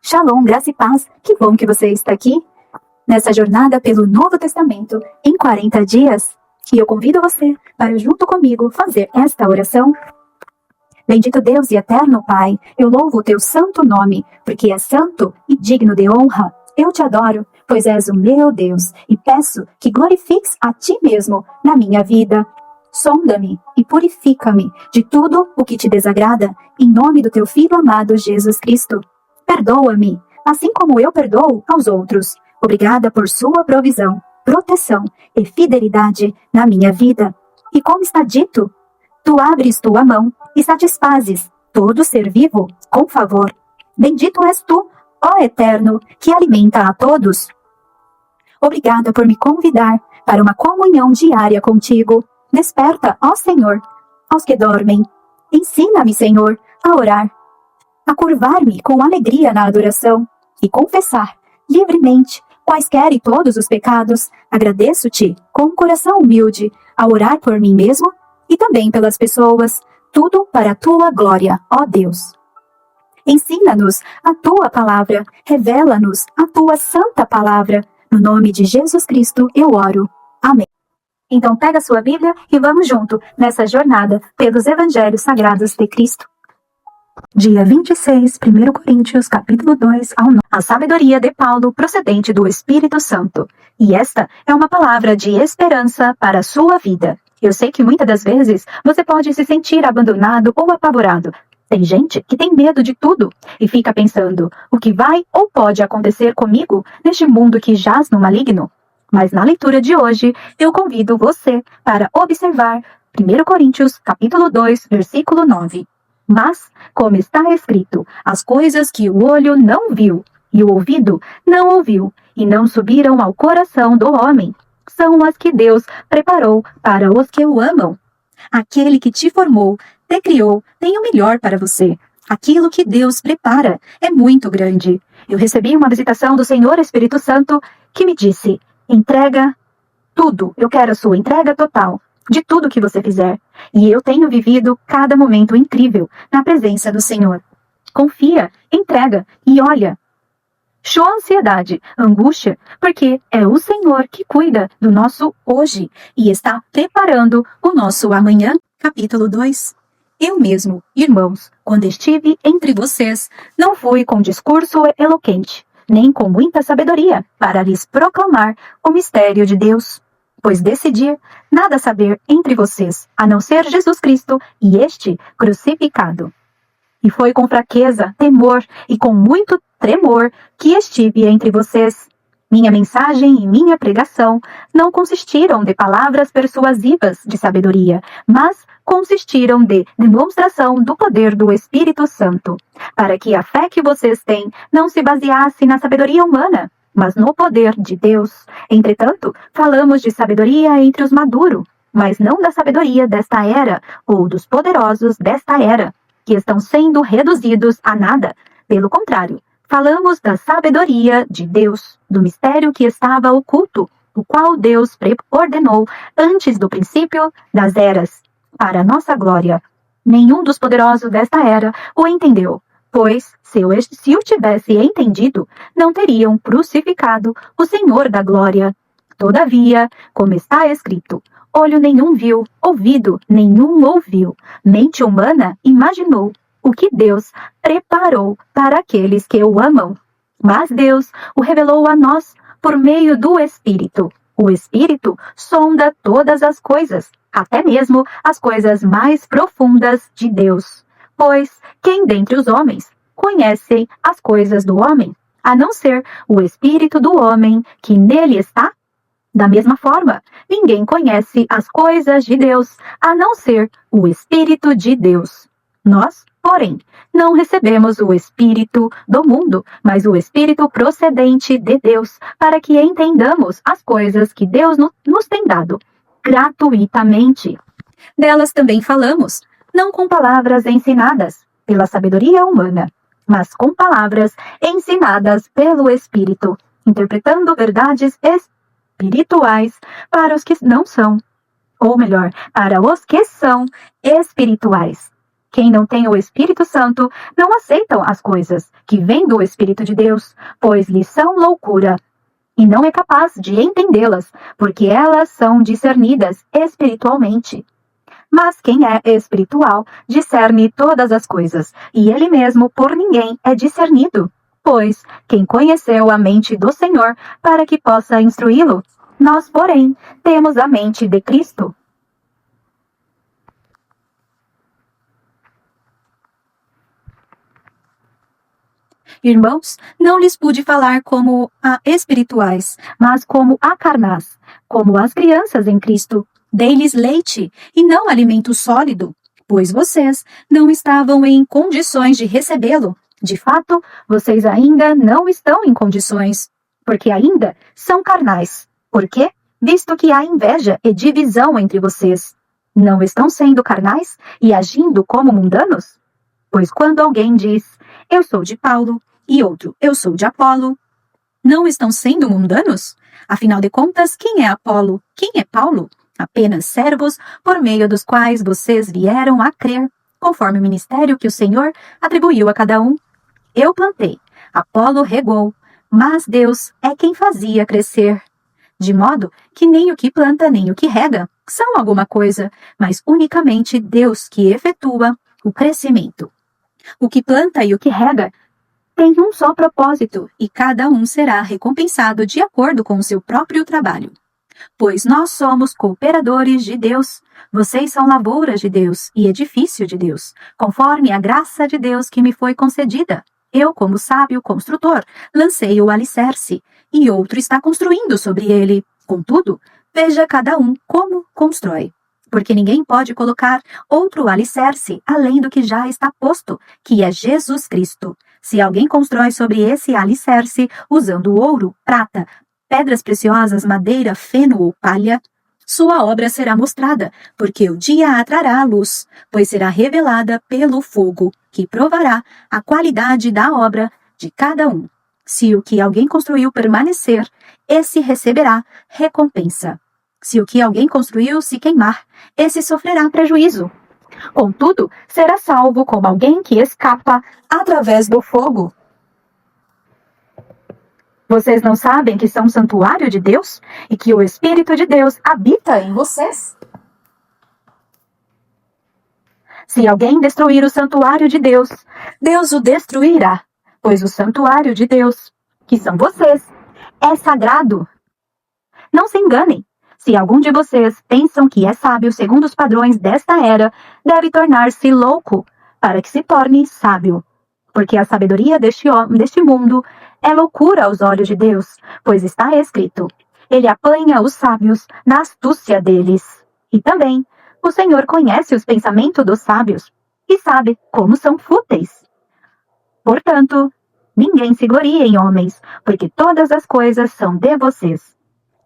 Shalom, graça e paz. Que bom que você está aqui nessa jornada pelo Novo Testamento em 40 dias. E eu convido você para, junto comigo, fazer esta oração. Bendito Deus e eterno Pai, eu louvo o teu santo nome, porque é santo e digno de honra. Eu te adoro, pois és o meu Deus, e peço que glorifiques a ti mesmo na minha vida. Sonda-me e purifica-me de tudo o que te desagrada, em nome do teu Filho amado Jesus Cristo. Perdoa-me, assim como eu perdoo aos outros. Obrigada por sua provisão, proteção e fidelidade na minha vida. E como está dito, tu abres tua mão e satisfazes todo ser vivo com favor. Bendito és tu, ó Eterno, que alimenta a todos. Obrigada por me convidar para uma comunhão diária contigo. Desperta, ó Senhor, aos que dormem. Ensina-me, Senhor, a orar, a curvar-me com alegria na adoração e confessar livremente quaisquer e todos os pecados. Agradeço-te com um coração humilde a orar por mim mesmo e também pelas pessoas, tudo para a tua glória, ó Deus. Ensina-nos a tua palavra, revela-nos a tua santa palavra. No nome de Jesus Cristo eu oro. Amém. Então pega a sua Bíblia e vamos junto nessa jornada pelos Evangelhos Sagrados de Cristo. Dia 26, 1 Coríntios, capítulo 2 ao 9. A sabedoria de Paulo procedente do Espírito Santo. E esta é uma palavra de esperança para a sua vida. Eu sei que muitas das vezes você pode se sentir abandonado ou apavorado. Tem gente que tem medo de tudo e fica pensando o que vai ou pode acontecer comigo neste mundo que jaz no maligno. Mas na leitura de hoje, eu convido você para observar 1 Coríntios, capítulo 2, versículo 9. Mas, como está escrito, as coisas que o olho não viu e o ouvido não ouviu e não subiram ao coração do homem, são as que Deus preparou para os que o amam. Aquele que te formou, te criou, tem o melhor para você. Aquilo que Deus prepara é muito grande. Eu recebi uma visitação do Senhor Espírito Santo que me disse: entrega tudo, eu quero a sua entrega total de tudo que você fizer. E eu tenho vivido cada momento incrível na presença do Senhor. Confia, entrega e olha. Show ansiedade, angústia, porque é o Senhor que cuida do nosso hoje e está preparando o nosso amanhã. Capítulo 2. Eu mesmo, irmãos, quando estive entre vocês, não fui com discurso eloquente, nem com muita sabedoria, para lhes proclamar o mistério de Deus. Pois decidi nada saber entre vocês, a não ser Jesus Cristo e este crucificado. E foi com fraqueza, temor e com muito tremor que estive entre vocês. Minha mensagem e minha pregação não consistiram de palavras persuasivas de sabedoria, mas consistiram de demonstração do poder do Espírito Santo, para que a fé que vocês têm não se baseasse na sabedoria humana, mas no poder de Deus. Entretanto, falamos de sabedoria entre os maduros, mas não da sabedoria desta era, ou dos poderosos desta era, que estão sendo reduzidos a nada. Pelo contrário, falamos da sabedoria de Deus, do mistério que estava oculto, o qual Deus ordenou antes do princípio das eras, para nossa glória. Nenhum dos poderosos desta era o entendeu, pois, se o tivesse entendido, não teriam crucificado o Senhor da glória. Todavia, como está escrito, olho nenhum viu, ouvido nenhum ouviu, mente humana imaginou o que Deus preparou para aqueles que o amam. Mas Deus o revelou a nós por meio do Espírito. O Espírito sonda todas as coisas, até mesmo as coisas mais profundas de Deus. Pois quem dentre os homens conhece as coisas do homem, a não ser o Espírito do homem que nele está? Da mesma forma, ninguém conhece as coisas de Deus, a não ser o Espírito de Deus. Nós, porém, não recebemos o Espírito do mundo, mas o Espírito procedente de Deus, para que entendamos as coisas que Deus nos tem dado gratuitamente. Delas também falamos, não com palavras ensinadas pela sabedoria humana, mas com palavras ensinadas pelo Espírito, interpretando verdades espirituais para os que não são, ou melhor, para os que são espirituais. Quem não tem o Espírito Santo não aceitam as coisas que vêm do Espírito de Deus, pois lhes são loucura, e não é capaz de entendê-las, porque elas são discernidas espiritualmente. Mas quem é espiritual discerne todas as coisas, e ele mesmo por ninguém é discernido. Pois quem conheceu a mente do Senhor para que possa instruí-lo? Nós, porém, temos a mente de Cristo. Irmãos, não lhes pude falar como a espirituais, mas como a carnais, como as crianças em Cristo. Dei-lhes leite e não alimento sólido, pois vocês não estavam em condições de recebê-lo. De fato, vocês ainda não estão em condições, porque ainda são carnais. Por quê? Visto que há inveja e divisão entre vocês. Não estão sendo carnais e agindo como mundanos? Pois quando alguém diz, eu sou de Paulo, e outro, eu sou de Apolo, não estão sendo mundanos? Afinal de contas, quem é Apolo? Quem é Paulo? Apenas servos por meio dos quais vocês vieram a crer, conforme o ministério que o Senhor atribuiu a cada um. Eu plantei, Apolo regou, mas Deus é quem fazia crescer. De modo que nem o que planta nem o que rega são alguma coisa, mas unicamente Deus que efetua o crescimento. O que planta e o que rega tem um só propósito, e cada um será recompensado de acordo com o seu próprio trabalho. Pois nós somos cooperadores de Deus, vocês são lavouras de Deus e edifício de Deus, conforme a graça de Deus que me foi concedida. Eu, como sábio construtor, lancei o alicerce, e outro está construindo sobre ele. Contudo, veja cada um como constrói. Porque ninguém pode colocar outro alicerce além do que já está posto, que é Jesus Cristo. Se alguém constrói sobre esse alicerce, usando ouro, prata, pedras preciosas, madeira, feno ou palha, sua obra será mostrada, porque o dia a trará a luz, pois será revelada pelo fogo, que provará a qualidade da obra de cada um. Se o que alguém construiu permanecer, esse receberá recompensa. Se o que alguém construiu se queimar, esse sofrerá prejuízo. Contudo, será salvo como alguém que escapa através do fogo. Vocês não sabem que são um santuário de Deus e que o Espírito de Deus habita em vocês? Se alguém destruir o santuário de Deus, Deus o destruirá, pois o santuário de Deus, que são vocês, é sagrado. Não se enganem. Se algum de vocês pensam que é sábio segundo os padrões desta era, deve tornar-se louco para que se torne sábio. Porque a sabedoria deste mundo é loucura aos olhos de Deus, pois está escrito, ele apanha os sábios na astúcia deles. E também, o Senhor conhece os pensamentos dos sábios e sabe como são fúteis. Portanto, ninguém se glorie em homens, porque todas as coisas são de vocês.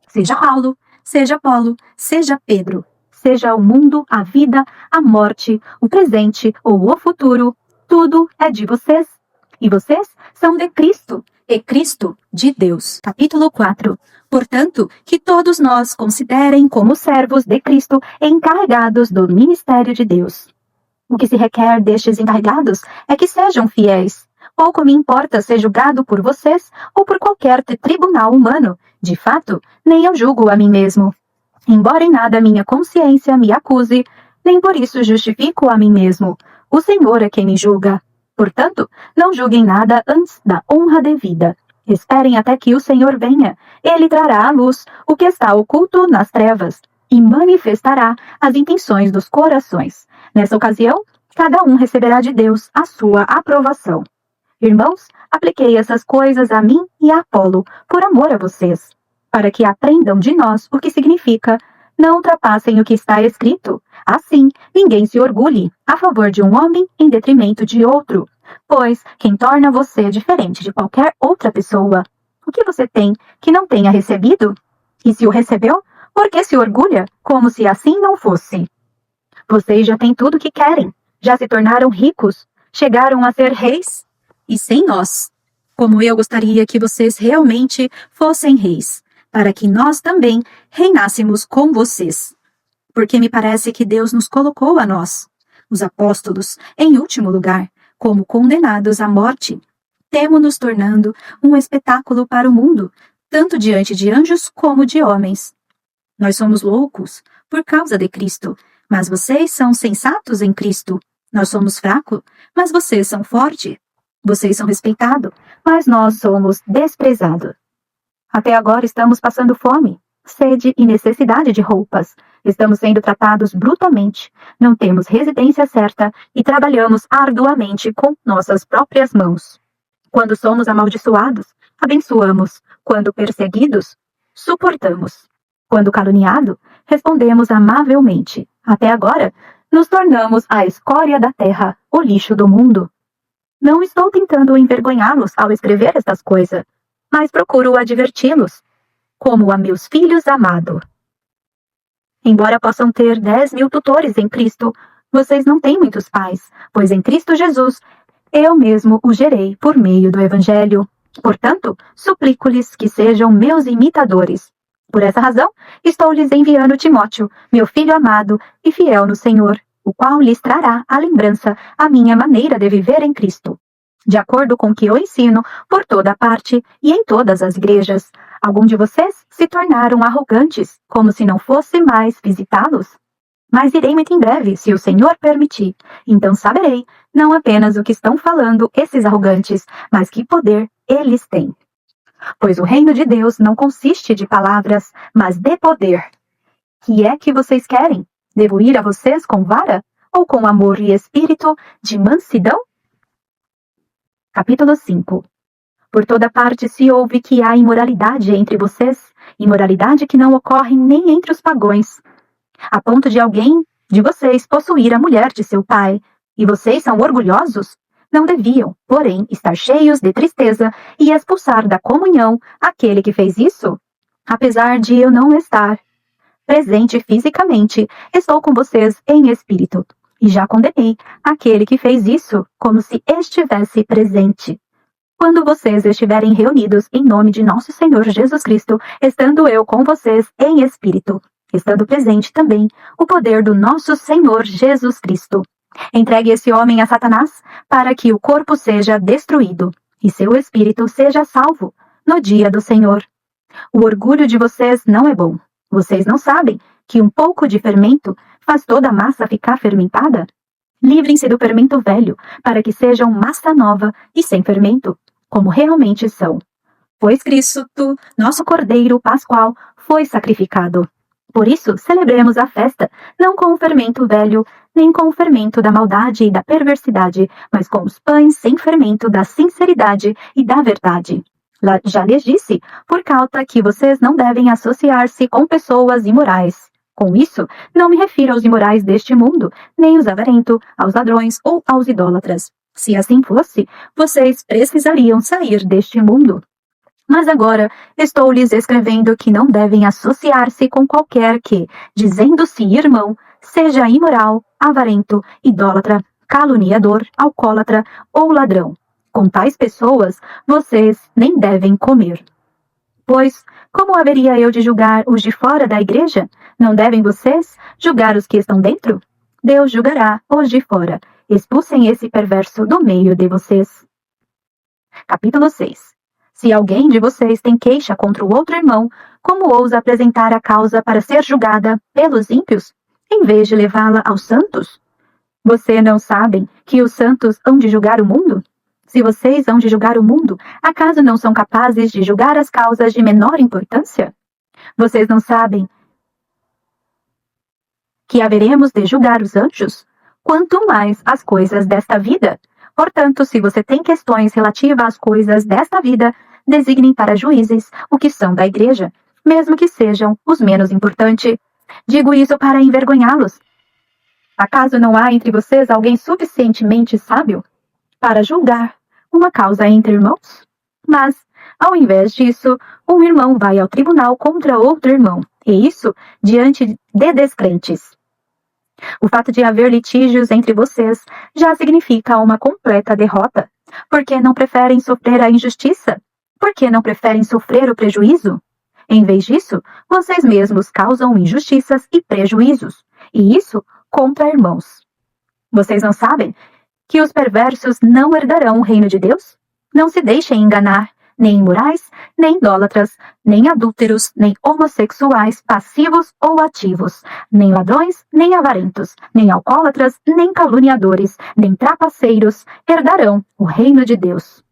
Seja Paulo, seja Apolo, seja Pedro, seja o mundo, a vida, a morte, o presente ou o futuro, tudo é de vocês. E vocês são de Cristo, e Cristo de Deus. Capítulo 4. Portanto, que todos nós considerem como servos de Cristo encarregados do ministério de Deus. O que se requer destes encarregados é que sejam fiéis. Pouco me importa ser julgado por vocês ou por qualquer tribunal humano. De fato, nem eu julgo a mim mesmo. Embora em nada minha consciência me acuse, nem por isso justifico a mim mesmo. O Senhor é quem me julga. Portanto, não julguem nada antes da honra devida. Esperem até que o Senhor venha. Ele trará à luz o que está oculto nas trevas e manifestará as intenções dos corações. Nessa ocasião, cada um receberá de Deus a sua aprovação. Irmãos, apliquei essas coisas a mim e a Apolo, por amor a vocês, para que aprendam de nós o que significa não ultrapassem o que está escrito. Assim, ninguém se orgulhe a favor de um homem em detrimento de outro, pois quem torna você diferente de qualquer outra pessoa? O que você tem que não tenha recebido? E se o recebeu, por que se orgulha, como se assim não fosse? Vocês já têm tudo o que querem, já se tornaram ricos, chegaram a ser reis, e sem nós. Como eu gostaria que vocês realmente fossem reis, para que nós também reinássemos com vocês. Porque me parece que Deus nos colocou a nós. Os apóstolos, em último lugar, como condenados à morte, temo-nos tornando um espetáculo para o mundo, tanto diante de anjos como de homens. Nós somos loucos por causa de Cristo, mas vocês são sensatos em Cristo. Nós somos fracos, mas vocês são fortes. Vocês são respeitados, mas nós somos desprezados. Até agora estamos passando fome, sede e necessidade de roupas. Estamos sendo tratados brutalmente, não temos residência certa e trabalhamos arduamente com nossas próprias mãos. Quando somos amaldiçoados, abençoamos. Quando perseguidos, suportamos. Quando caluniado, respondemos amavelmente. Até agora, nos tornamos a escória da terra, o lixo do mundo. Não estou tentando envergonhá-los ao escrever estas coisas, mas procuro adverti-los, como a meus filhos amados. Embora possam ter 10.000 tutores em Cristo, vocês não têm muitos pais, pois em Cristo Jesus, eu mesmo o gerei por meio do Evangelho. Portanto, suplico-lhes que sejam meus imitadores. Por essa razão, estou lhes enviando Timóteo, meu filho amado e fiel no Senhor, o qual lhes trará à lembrança a minha maneira de viver em Cristo, de acordo com o que eu ensino por toda parte e em todas as igrejas. Alguns de vocês se tornaram arrogantes, como se não fosse mais visitá-los. Mas irei muito em breve, se o Senhor permitir. Então saberei, não apenas o que estão falando esses arrogantes, mas que poder eles têm. Pois o reino de Deus não consiste de palavras, mas de poder. Que é que vocês querem? Devo ir a vocês com vara? Ou com amor e espírito de mansidão? Capítulo 5. Por toda parte se ouve que há imoralidade entre vocês, imoralidade que não ocorre nem entre os pagãos, a ponto de alguém de vocês possuir a mulher de seu pai, e vocês são orgulhosos? Não deviam, porém, estar cheios de tristeza e expulsar da comunhão aquele que fez isso? Apesar de eu não estar presente fisicamente, estou com vocês em espírito, e já condenei aquele que fez isso como se estivesse presente. Quando vocês estiverem reunidos em nome de nosso Senhor Jesus Cristo, estando eu com vocês em espírito, estando presente também o poder do nosso Senhor Jesus Cristo. Entregue esse homem a Satanás para que o corpo seja destruído e seu espírito seja salvo no dia do Senhor. O orgulho de vocês não é bom. Vocês não sabem que um pouco de fermento faz toda a massa ficar fermentada? Livrem-se do fermento velho, para que sejam massa nova e sem fermento, como realmente são. Pois Cristo, nosso Cordeiro Pascual, foi sacrificado. Por isso, celebremos a festa, não com o fermento velho, nem com o fermento da maldade e da perversidade, mas com os pães sem fermento da sinceridade e da verdade. Já lhes disse, por causa que vocês não devem associar-se com pessoas imorais. Com isso, não me refiro aos imorais deste mundo, nem aos avarentos, aos ladrões ou aos idólatras. Se assim fosse, vocês precisariam sair deste mundo. Mas agora estou lhes escrevendo que não devem associar-se com qualquer que, dizendo-se irmão, seja imoral, avarento, idólatra, caluniador, alcoólatra ou ladrão. Com tais pessoas, vocês nem devem comer. Pois, como haveria eu de julgar os de fora da igreja? Não devem vocês julgar os que estão dentro? Deus julgará os de fora. Expulsem esse perverso do meio de vocês. Capítulo 6. Se alguém de vocês tem queixa contra o outro irmão, como ousa apresentar a causa para ser julgada pelos ímpios, em vez de levá-la aos santos? Vocês não sabem que os santos hão de julgar o mundo? Se vocês hão de julgar o mundo, acaso não são capazes de julgar as causas de menor importância? Vocês não sabem que haveremos de julgar os anjos? Quanto mais as coisas desta vida. Portanto, se você tem questões relativas às coisas desta vida, designem para juízes o que são da igreja, mesmo que sejam os menos importantes. Digo isso para envergonhá-los. Acaso não há entre vocês alguém suficientemente sábio para julgar uma causa entre irmãos? Mas, ao invés disso, um irmão vai ao tribunal contra outro irmão, e isso diante de descrentes. O fato de haver litígios entre vocês já significa uma completa derrota. Por que não preferem sofrer a injustiça? Por que não preferem sofrer o prejuízo? Em vez disso, vocês mesmos causam injustiças e prejuízos, e isso contra irmãos. Vocês não sabem que os perversos não herdarão o reino de Deus? Não se deixem enganar, nem imorais, nem idólatras, nem adúlteros, nem homossexuais, passivos ou ativos, nem ladrões, nem avarentos, nem alcoólatras, nem caluniadores, nem trapaceiros herdarão o reino de Deus.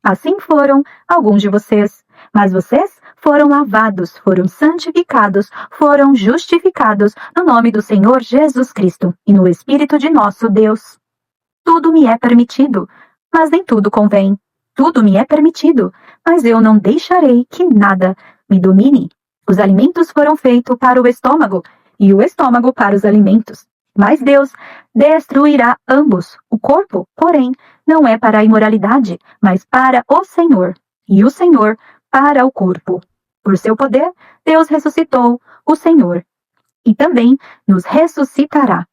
Assim foram alguns de vocês, mas vocês foram lavados, foram santificados, foram justificados no nome do Senhor Jesus Cristo e no Espírito de nosso Deus. Tudo me é permitido, mas nem tudo convém. Tudo me é permitido, mas eu não deixarei que nada me domine. Os alimentos foram feitos para o estômago, e o estômago para os alimentos. Mas Deus destruirá ambos. O corpo, porém, não é para a imoralidade, mas para o Senhor, e o Senhor para o corpo. Por seu poder, Deus ressuscitou o Senhor, e também nos ressuscitará.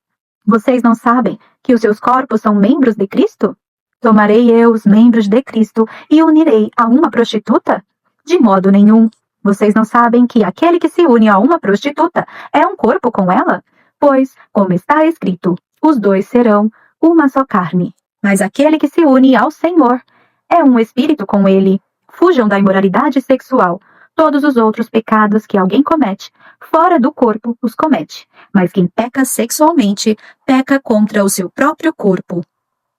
Vocês não sabem que os seus corpos são membros de Cristo? Tomarei eu os membros de Cristo e unirei a uma prostituta? De modo nenhum. Vocês não sabem que aquele que se une a uma prostituta é um corpo com ela? Pois, como está escrito, os dois serão uma só carne. Mas aquele que se une ao Senhor é um espírito com ele. Fujam da imoralidade sexual. Todos os outros pecados que alguém comete, fora do corpo, os comete. Mas quem peca sexualmente, peca contra o seu próprio corpo.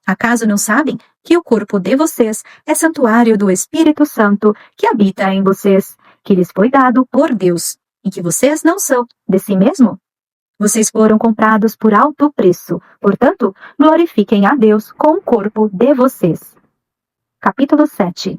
Acaso não sabem que o corpo de vocês é santuário do Espírito Santo que habita em vocês, que lhes foi dado por Deus, e que vocês não são de si mesmo? Vocês foram comprados por alto preço, portanto, glorifiquem a Deus com o corpo de vocês. Capítulo 7.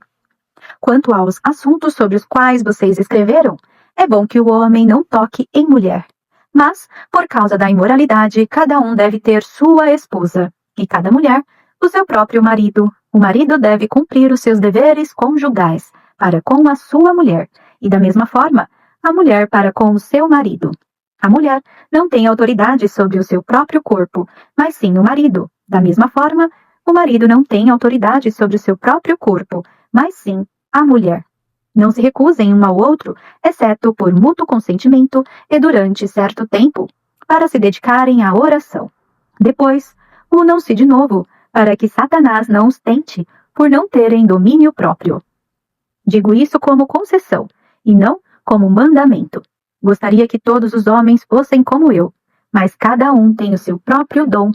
Quanto aos assuntos sobre os quais vocês escreveram, é bom que o homem não toque em mulher. Mas, por causa da imoralidade, cada um deve ter sua esposa, e cada mulher o seu próprio marido. O marido deve cumprir os seus deveres conjugais para com a sua mulher, e da mesma forma, a mulher para com o seu marido. A mulher não tem autoridade sobre o seu próprio corpo, mas sim o marido. Da mesma forma, o marido não tem autoridade sobre o seu próprio corpo, mas sim a mulher. Não se recusem um ao outro, exceto por mútuo consentimento e durante certo tempo, para se dedicarem à oração. Depois, unam-se de novo, para que Satanás não os tente, por não terem domínio próprio. Digo isso como concessão, e não como mandamento. Gostaria que todos os homens fossem como eu, mas cada um tem o seu próprio dom,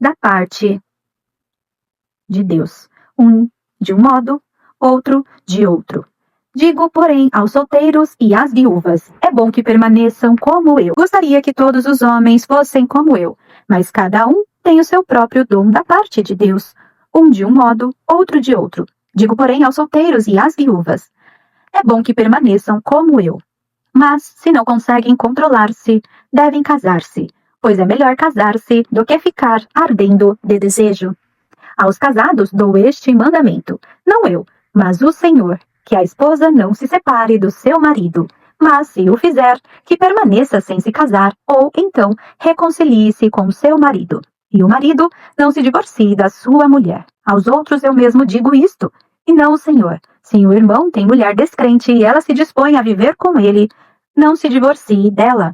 da parte de Deus. Um de um modo, outro de outro. Digo, porém, aos solteiros e às viúvas, é bom que permaneçam como eu. Gostaria que todos os homens fossem como eu, mas cada um tem o seu próprio dom da parte de Deus, um de um modo, outro de outro. Digo, porém, aos solteiros e às viúvas, é bom que permaneçam como eu. Mas, se não conseguem controlar-se, devem casar-se, pois é melhor casar-se do que ficar ardendo de desejo. Aos casados dou este mandamento, não eu, mas o Senhor, que a esposa não se separe do seu marido, mas se o fizer, que permaneça sem se casar, ou então reconcilie-se com seu marido. E o marido não se divorcie da sua mulher. Aos outros eu mesmo digo isto, e não o Senhor. Se o irmão tem mulher descrente e ela se dispõe a viver com ele, não se divorcie dela.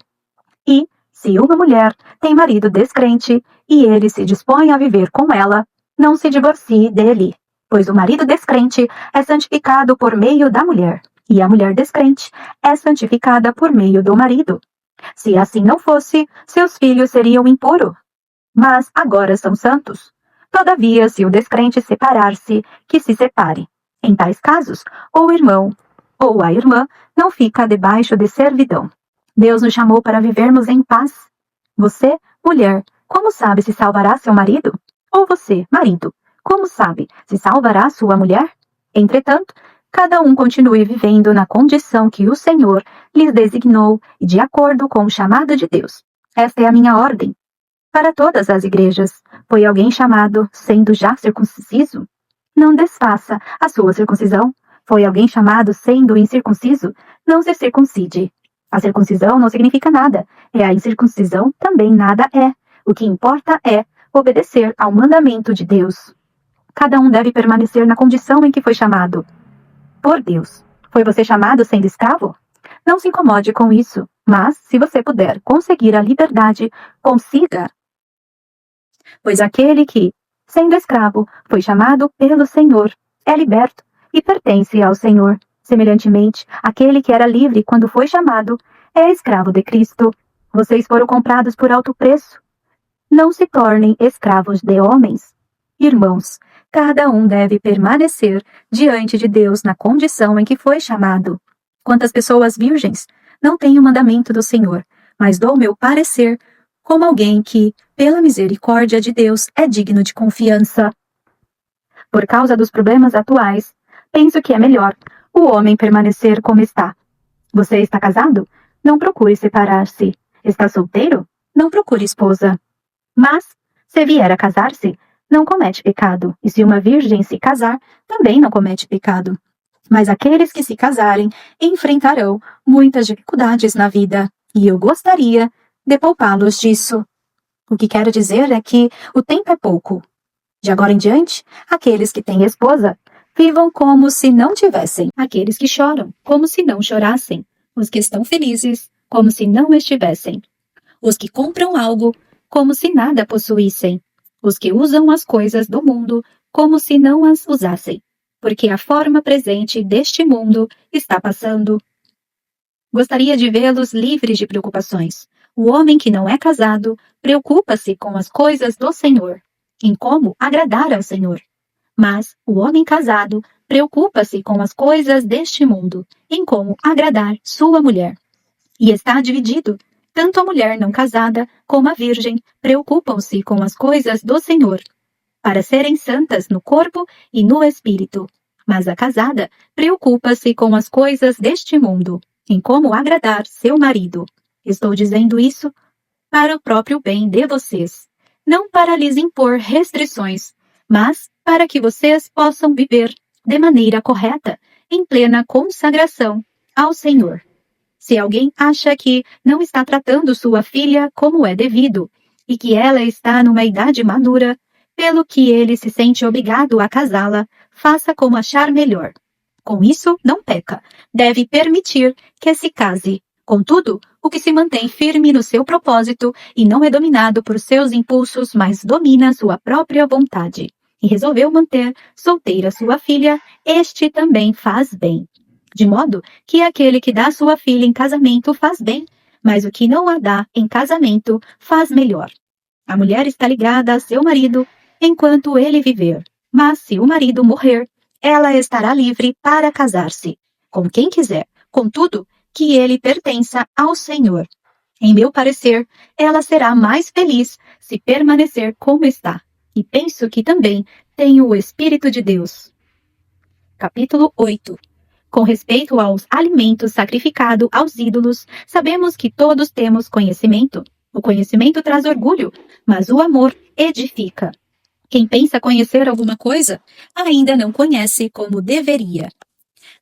E, se uma mulher tem marido descrente e ele se dispõe a viver com ela, não se divorcie dele, pois o marido descrente é santificado por meio da mulher, e a mulher descrente é santificada por meio do marido. Se assim não fosse, seus filhos seriam impuros, mas agora são santos. Todavia, se o descrente separar-se, que se separe. Em tais casos, ou o irmão ou a irmã não fica debaixo de servidão. Deus nos chamou para vivermos em paz. Você, mulher, como sabe se salvará seu marido? Ou você, marido, como sabe se salvará sua mulher? Entretanto, cada um continue vivendo na condição que o Senhor lhes designou e de acordo com o chamado de Deus. Esta é a minha ordem. Para todas as igrejas, foi alguém chamado sendo já circunciso? Não desfaça a sua circuncisão. Foi alguém chamado sendo incircunciso? Não se circuncide. A circuncisão não significa nada, e a incircuncisão também nada é. O que importa é obedecer ao mandamento de Deus. Cada um deve permanecer na condição em que foi chamado por Deus. Foi você chamado sendo escravo? Não se incomode com isso, mas, se você puder conseguir a liberdade, consiga Pois aquele que, sendo escravo, foi chamado pelo Senhor, é liberto e pertence ao Senhor. Semelhantemente, aquele que era livre quando foi chamado, é escravo de Cristo. Vocês foram comprados por alto preço. Não se tornem escravos de homens. Irmãos, cada um deve permanecer diante de Deus na condição em que foi chamado. Quantas pessoas virgens não têm o mandamento do Senhor, mas dou meu parecer como alguém que, pela misericórdia de Deus, é digno de confiança. Por causa dos problemas atuais, penso que é melhor o homem permanecer como está. Você está casado? Não procure separar-se. Está solteiro? Não procure esposa. Mas, se vier a casar-se, não comete pecado, e se uma virgem se casar, também não comete pecado. Mas aqueles que se casarem enfrentarão muitas dificuldades na vida, e eu gostaria de poupá-los disso. O que quero dizer é que o tempo é pouco. De agora em diante, aqueles que têm esposa, vivam como se não tivessem. Aqueles que choram, como se não chorassem. Os que estão felizes, como se não estivessem. Os que compram algo, como se nada possuíssem. Os que usam as coisas do mundo, como se não as usassem. Porque a forma presente deste mundo está passando. Gostaria de vê-los livres de preocupações. O homem que não é casado preocupa-se com as coisas do Senhor, em como agradar ao Senhor. Mas o homem casado preocupa-se com as coisas deste mundo, em como agradar sua mulher. E está dividido. Tanto a mulher não casada como a virgem preocupam-se com as coisas do Senhor, para serem santas no corpo e no espírito. Mas a casada preocupa-se com as coisas deste mundo, em como agradar seu marido. Estou dizendo isso para o próprio bem de vocês, não para lhes impor restrições, mas para que vocês possam viver de maneira correta, em plena consagração ao Senhor. Se alguém acha que não está tratando sua filha como é devido, e que ela está numa idade madura, pelo que ele se sente obrigado a casá-la, faça como achar melhor. Com isso, não peca. Deve permitir que se case. Contudo, o que se mantém firme no seu propósito e não é dominado por seus impulsos, mas domina sua própria vontade, e resolveu manter solteira sua filha, este também faz bem. De modo que aquele que dá sua filha em casamento faz bem, mas o que não a dá em casamento faz melhor. A mulher está ligada a seu marido enquanto ele viver, mas se o marido morrer, ela estará livre para casar-se com quem quiser, contudo, que ele pertença ao Senhor. Em meu parecer, ela será mais feliz se permanecer como está, e penso que também tem o Espírito de Deus. Capítulo 8. Com respeito aos alimentos sacrificados aos ídolos, sabemos que todos temos conhecimento. O conhecimento traz orgulho, mas o amor edifica. Quem pensa conhecer alguma coisa, ainda não conhece como deveria.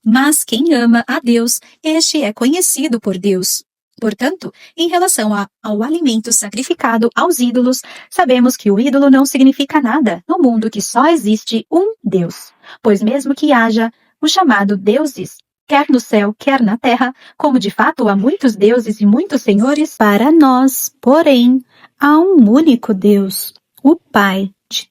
Mas quem ama a Deus, este é conhecido por Deus. Portanto, em relação ao alimento sacrificado aos ídolos, sabemos que o ídolo não significa nada no mundo que só existe um Deus. Pois mesmo que haja o chamado deuses, quer no céu, quer na terra, como de fato há muitos deuses e muitos senhores, para nós, porém, há um único Deus, o Pai, de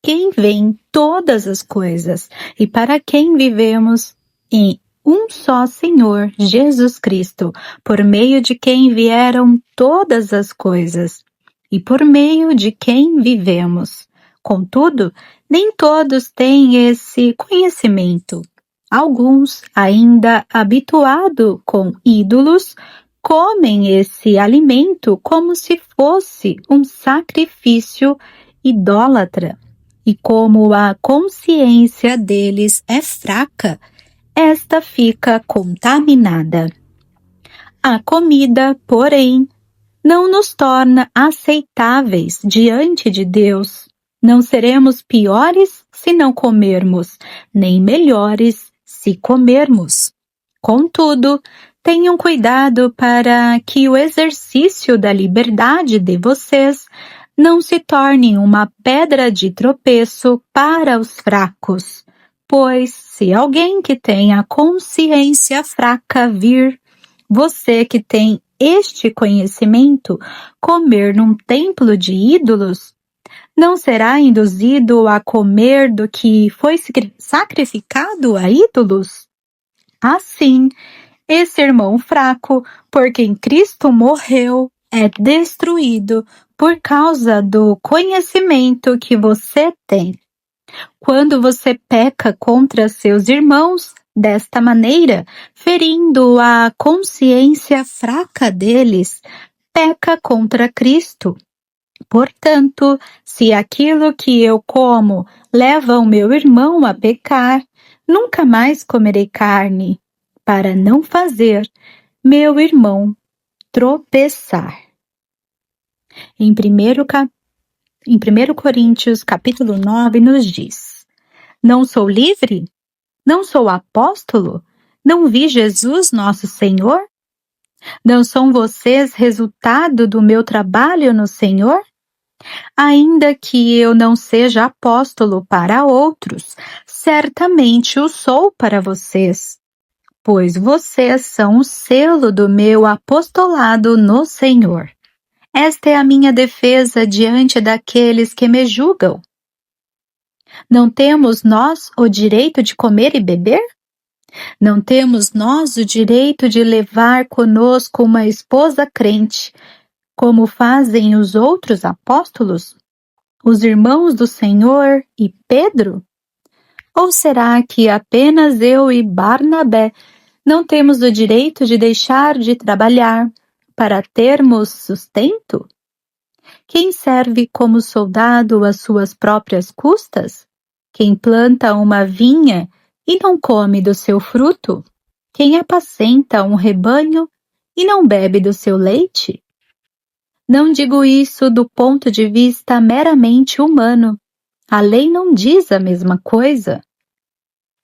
quem vêm todas as coisas, e para quem vivemos em um só Senhor, Jesus Cristo, por meio de quem vieram todas as coisas, e por meio de quem vivemos. Contudo, nem todos têm esse conhecimento. Alguns, ainda habituados com ídolos, comem esse alimento como se fosse um sacrifício idólatra. E como a consciência deles é fraca, esta fica contaminada. A comida, porém, não nos torna aceitáveis diante de Deus. Não seremos piores se não comermos, nem melhores se comermos. Contudo, tenham cuidado para que o exercício da liberdade de vocês não se torne uma pedra de tropeço para os fracos. Pois, se alguém que tem a consciência fraca vir, você que tem este conhecimento, comer num templo de ídolos, Não será induzido a comer do que foi sacrificado a ídolos? Assim, esse irmão fraco, por quem Cristo morreu, é destruído por causa do conhecimento que você tem. Quando você peca contra seus irmãos desta maneira, ferindo a consciência fraca deles, peca contra Cristo. Portanto, se aquilo que eu como leva o meu irmão a pecar, nunca mais comerei carne, para não fazer meu irmão tropeçar. Em 1 Coríntios, capítulo 9, nos diz: Não sou livre? Não sou apóstolo? Não vi Jesus, nosso Senhor? Não são vocês resultado do meu trabalho no Senhor? Ainda que eu não seja apóstolo para outros, certamente o sou para vocês, pois vocês são o selo do meu apostolado no Senhor. Esta é a minha defesa diante daqueles que me julgam. Não temos nós o direito de comer e beber? Não temos nós o direito de levar conosco uma esposa crente, como fazem os outros apóstolos, os irmãos do Senhor e Pedro? Ou será que apenas eu e Barnabé não temos o direito de deixar de trabalhar para termos sustento? Quem serve como soldado às suas próprias custas? Quem planta uma vinha e não come do seu fruto? Quem apacenta um rebanho e não bebe do seu leite? Não digo isso do ponto de vista meramente humano. A lei não diz a mesma coisa.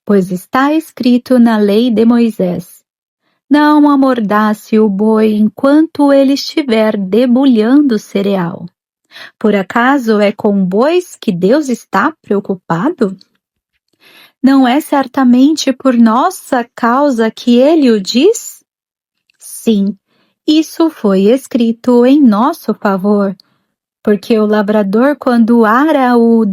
Pois está escrito na lei de Moisés: não amordace o boi enquanto ele estiver debulhando cereal. Por acaso é com bois que Deus está preocupado? Não é certamente por nossa causa que ele o diz? Sim, isso foi escrito em nosso favor, porque o lavrador, quando ara, o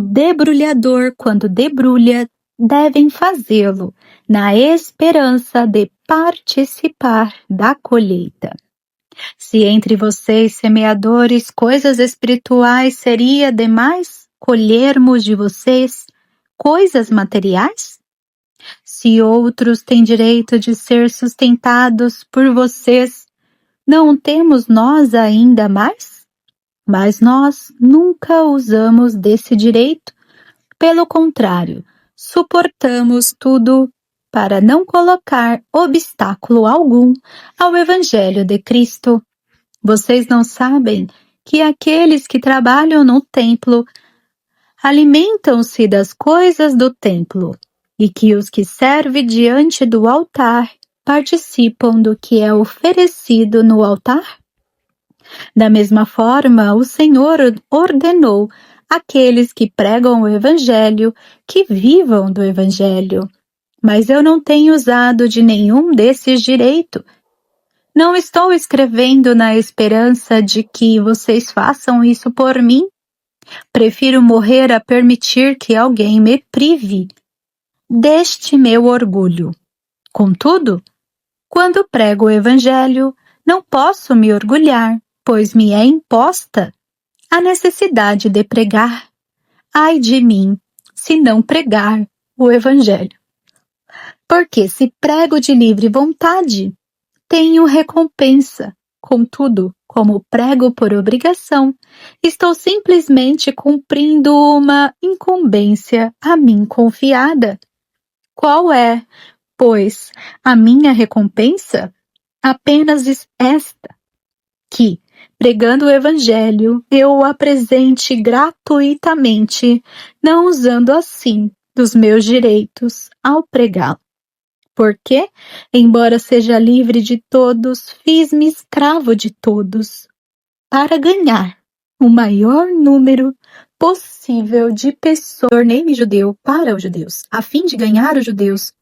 debrulhador, quando debrulha, devem fazê-lo na esperança de participar da colheita. Se entre vocês, semeadores, coisas espirituais seria demais colhermos de vocês coisas materiais? Se outros têm direito de ser sustentados por vocês, não temos nós ainda mais? Mas nós nunca usamos desse direito. Pelo contrário, suportamos tudo para não colocar obstáculo algum ao Evangelho de Cristo. Vocês não sabem que aqueles que trabalham no templo alimentam-se das coisas do templo, e que os que servem diante do altar participam do que é oferecido no altar? Da mesma forma, o Senhor ordenou àqueles que pregam o Evangelho que vivam do Evangelho. Mas eu não tenho usado de nenhum desses direitos. Não estou escrevendo na esperança de que vocês façam isso por mim. Prefiro morrer a permitir que alguém me prive deste meu orgulho. Contudo, quando prego o Evangelho, não posso me orgulhar, pois me é imposta a necessidade de pregar. Ai de mim, se não pregar o Evangelho. Porque se prego de livre vontade, tenho recompensa. Contudo, como prego por obrigação, estou simplesmente cumprindo uma incumbência a mim confiada. Qual é, pois, a minha recompensa? Apenas esta: que, pregando o Evangelho, eu o apresente gratuitamente, não usando assim dos meus direitos ao pregá-lo. Porque, embora seja livre de todos, fiz-me escravo de todos, para ganhar o maior número possível de pessoas. Tornei-me judeu para os judeus, a fim de ganhar os judeus.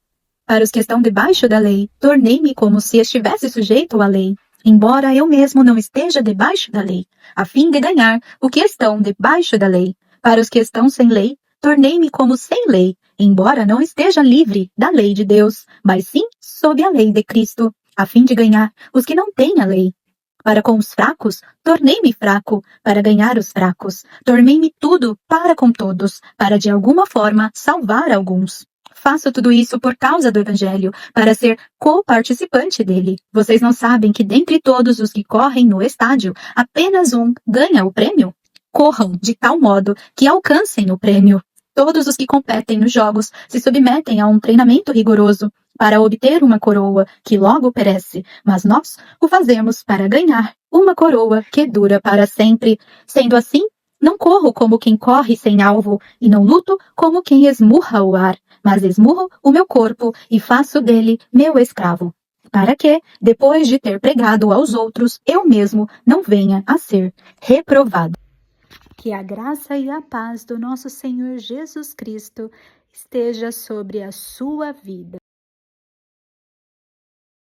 Para os que estão debaixo da lei, tornei-me como se estivesse sujeito à lei, embora eu mesmo não esteja debaixo da lei, a fim de ganhar o que estão debaixo da lei. Para os que estão sem lei, tornei-me como sem lei, embora não esteja livre da lei de Deus, mas sim sob a lei de Cristo, a fim de ganhar os que não têm a lei. Para com os fracos, tornei-me fraco, para ganhar os fracos. Tornei-me tudo para com todos, para de alguma forma salvar alguns. Faço tudo isso por causa do Evangelho, para ser co-participante dele. Vocês não sabem que dentre todos os que correm no estádio, apenas um ganha o prêmio? Corram de tal modo que alcancem o prêmio. Todos os que competem nos jogos se submetem a um treinamento rigoroso para obter uma coroa que logo perece, mas nós o fazemos para ganhar uma coroa que dura para sempre. Sendo assim, não corro como quem corre sem alvo, e não luto como quem esmurra o ar, mas esmurro o meu corpo e faço dele meu escravo, para que, depois de ter pregado aos outros, eu mesmo não venha a ser reprovado. Que a graça e a paz do nosso Senhor Jesus Cristo esteja sobre a sua vida.